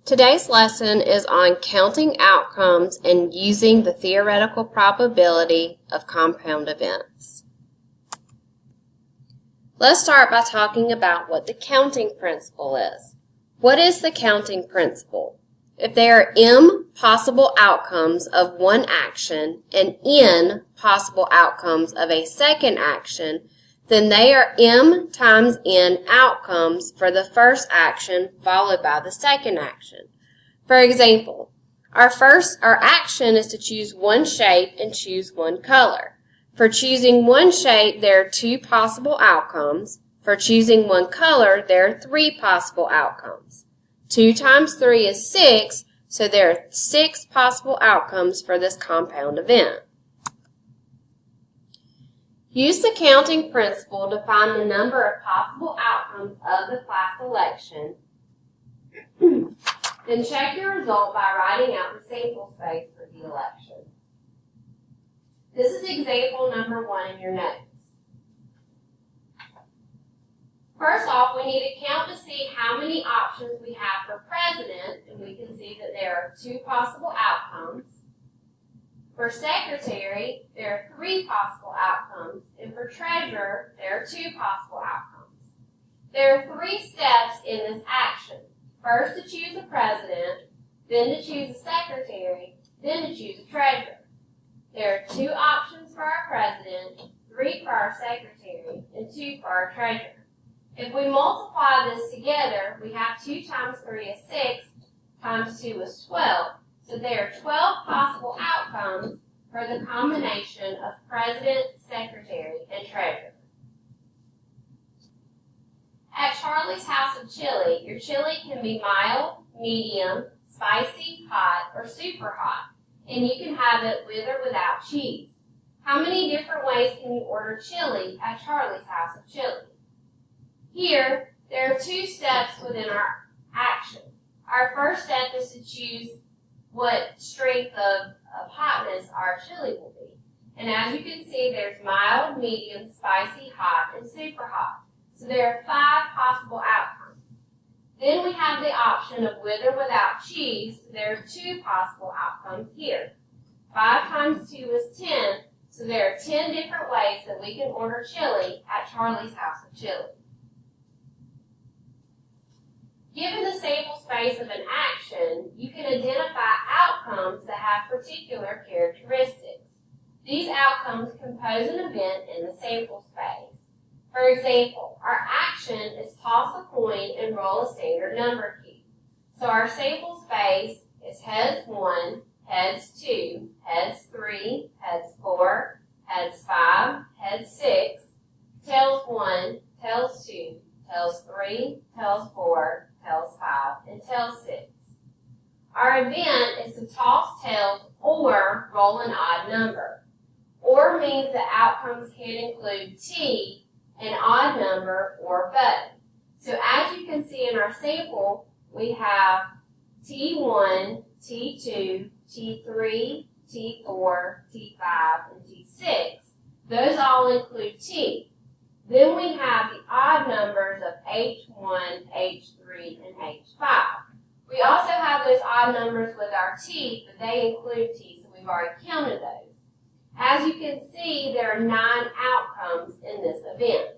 Today's lesson is on counting outcomes and using the theoretical probability of compound events. Let's start by talking about what the counting principle is. What is the counting principle? If there are m possible outcomes of one action and n possible outcomes of a second action, then they are m times n outcomes for the first action followed by the second action. For example, our action is to choose one shape and choose one color. For choosing one shape, there are 2 possible outcomes. For choosing one color, there are 3 possible outcomes. 2 times 3 is 6, so there are 6 possible outcomes for this compound event. Use the counting principle to find the number of possible outcomes of the class selection. Then check your result by writing out the sample space for the election. This is example number 1 in your notes. First off, we need to count to see how many options we have for president, and we can see that there are 2 possible outcomes. For secretary, there are 3 possible outcomes, and for treasurer, there are 2 possible outcomes. There are 3 steps in this action. First to choose a president, then to choose a secretary, then to choose a treasurer. There are 2 options for our president, 3 for our secretary, and 2 for our treasurer. If we multiply this together, we have 2 times 3 is 6, times 2 is 12. So there are 12 possible outcomes for the combination of president, secretary, and treasurer. At Charlie's House of Chili, your chili can be mild, medium, spicy, hot, or super hot, and you can have it with or without cheese. How many different ways can you order chili at Charlie's House of Chili? Here, there are 2 steps within our action. Our first step is to choose what strength of hotness our chili will be. And as you can see, there's mild, medium, spicy, hot, and super hot. So there are 5 possible outcomes. Then we have the option of with or without cheese. So there are 2 possible outcomes here. 5 times 2 is 10, so there are 10 different ways that we can order chili at Charlie's House of Chili. Given the sample space of an action, you can identify outcomes that have particular characteristics. These outcomes compose an event in the sample space. For example, our action is toss a coin and roll a standard number cube. So our sample space is heads 1, heads 2, heads 3, heads 4, heads 5, heads 6, tails 1, tails 2, tails 3, tails 4, tails 5, and tails 6. Our event is to toss tails or roll an odd number. Or means that outcomes can include T, an odd number, or both. So as you can see in our sample, we have T1, T2, T3, T4, T5, and T6. Those all include T. Then we have the odd numbers of H1, H3, and H5. We also have those odd numbers with our T, but they include T, so we've already counted those. As you can see, there are 9 outcomes in this event.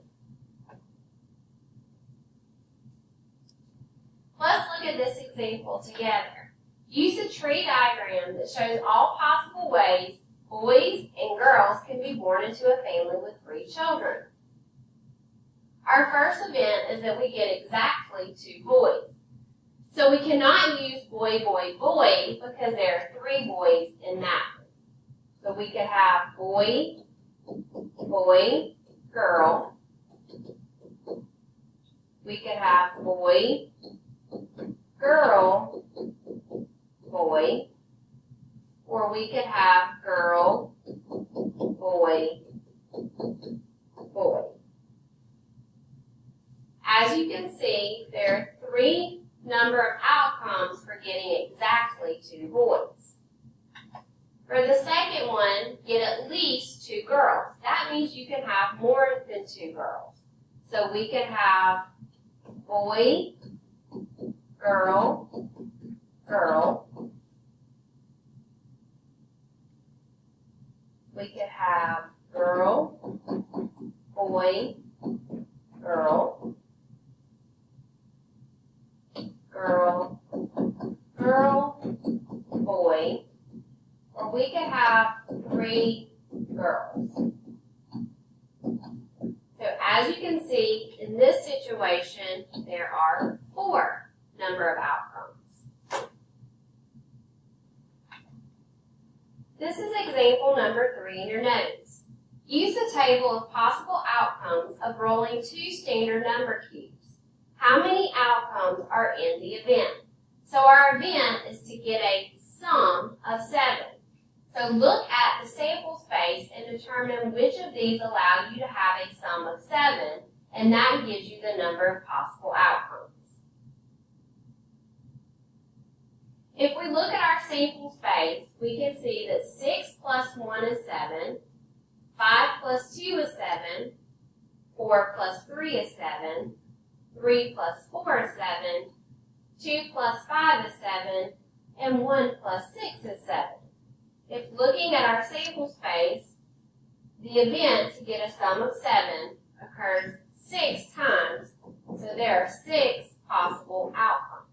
Let's look at this example together. Use a tree diagram that shows all possible ways boys and girls can be born into a family with 3 children. Our first event is that we get exactly 2 boys. So we cannot use boy, boy, boy because there are 3 boys in that one. So we could have boy, boy, girl. We could have boy, girl, boy. Or we could have girl, boy, boy. As you can see, there are 3 number of outcomes for getting exactly 2 boys. For the second one, get at least 2 girls. That means you can have more than 2 girls. So we could have boy, girl, have 3 girls. So as you can see, in this situation, there are 4 number of outcomes. This is example number 3 in your notes. Use the table of possible outcomes of rolling 2 standard number cubes. How many outcomes are in the event? So our event is to get a sum of 7. So look at the sample space and determine which of these allow you to have a sum of 7, and that gives you the number of possible outcomes. If we look at our sample space, we can see that 6 plus 1 is 7, 5 plus 2 is 7, 4 plus 3 is 7, 3 plus 4 is 7, 2 plus 5 is 7, and 1 plus 6 is 7. If looking at our sample space, the event to get a sum of 7 occurs 6 times, so there are 6 possible outcomes.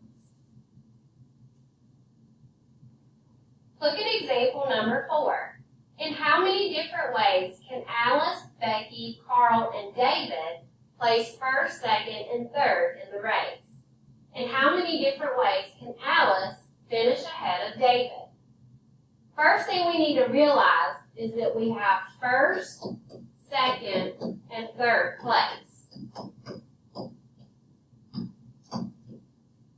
Look at example number 4. In how many different ways can Alice, Becky, Carl, and David place first, second, and third in the race? And how many different ways can Alice finish ahead of David? First thing we need to realize is that we have first, second, and third place.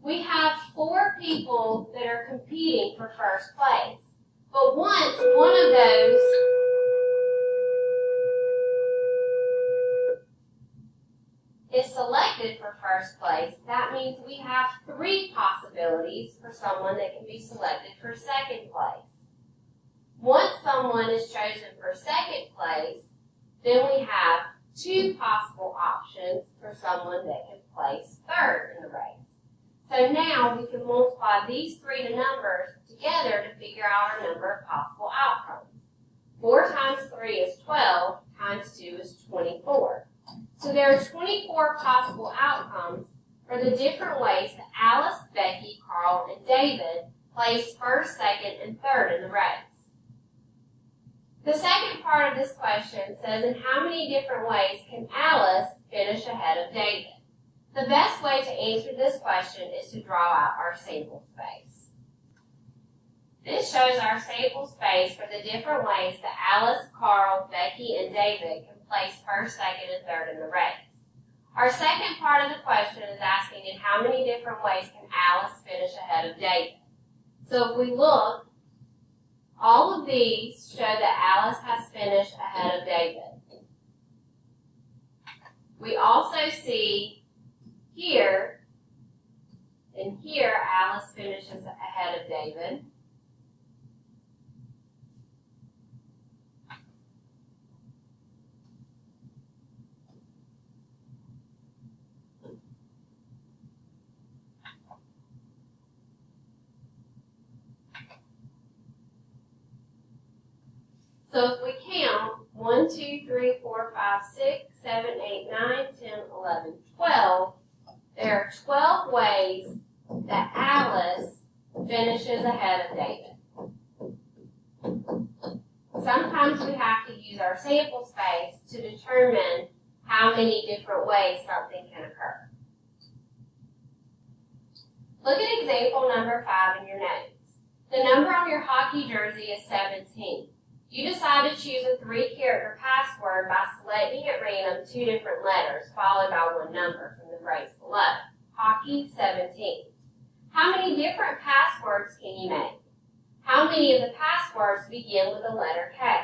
We have 4 people that are competing for first place. But once one of those is selected for first place, that means we have 3 possibilities for someone that can be selected for second place. Once someone is chosen for second place, then we have 2 possible options for someone that can place third in the race. So now we can multiply these 3 numbers together to figure out our number of possible outcomes. 4 times 3 is 12, times 2 is 24. So there are 24 possible outcomes for the different ways that Alice, Becky, Carl, and David place first, second, and third in the race. The second part of this question says, in how many different ways can Alice finish ahead of David? The best way to answer this question is to draw out our sample space. This shows our sample space for the different ways that Alice, Carl, Becky, and David can place first, second, and third in the race. Our second part of the question is asking in how many different ways can Alice finish ahead of David. So if we look, all of these show that Alice has finished ahead of David. We also see here, and here Alice finishes ahead of David. So if we count 1, 2, 3, 4, 5, 6, 7, 8, 9, 10, 11, 12, there are 12 ways that Alice finishes ahead of David. Sometimes we have to use our sample space to determine how many different ways something can occur. Look at example number 5 in your notes. The number on your hockey jersey is 17. You decide to choose a 3-character password by selecting at random 2 different letters, followed by 1 number from the phrase below. Hockey 17. How many different passwords can you make? How many of the passwords begin with the letter K?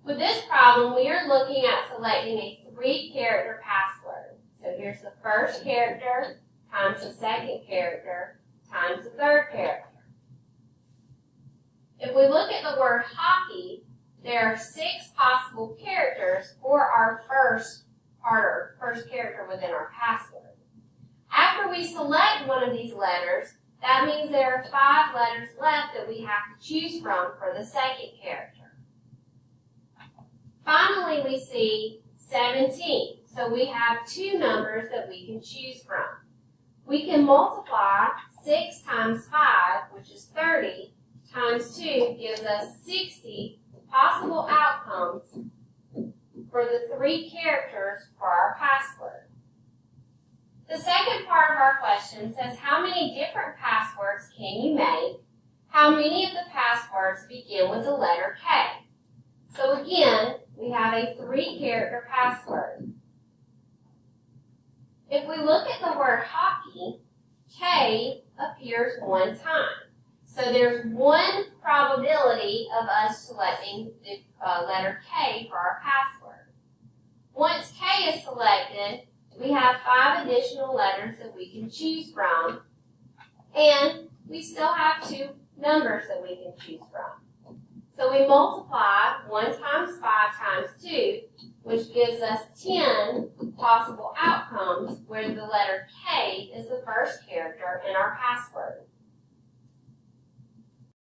With this problem, we are looking at selecting a 3-character password. So here's the first character, times the second character, times the third character. If we look at the word hockey, there are 6 possible characters for our first character within our password. After we select one of these letters, that means there are 5 letters left that we have to choose from for the second character. Finally, we see 17. So we have 2 numbers that we can choose from. we can multiply 6 times 5, which is 30, times 2 gives us 60 possible outcomes for the 3 characters for our password. The second part of our question says how many different passwords can you make? How many of the passwords begin with the letter K? So again, we have a 3-character password. If we look at the word hockey, K appears 1 time. So there's 1 probability of us selecting the letter K for our password. Once K is selected, we have 5 additional letters that we can choose from, and we still have 2 numbers that we can choose from. So we multiply 1 times 5 times 2, which gives us 10 possible outcomes where the letter K is the first character in our password.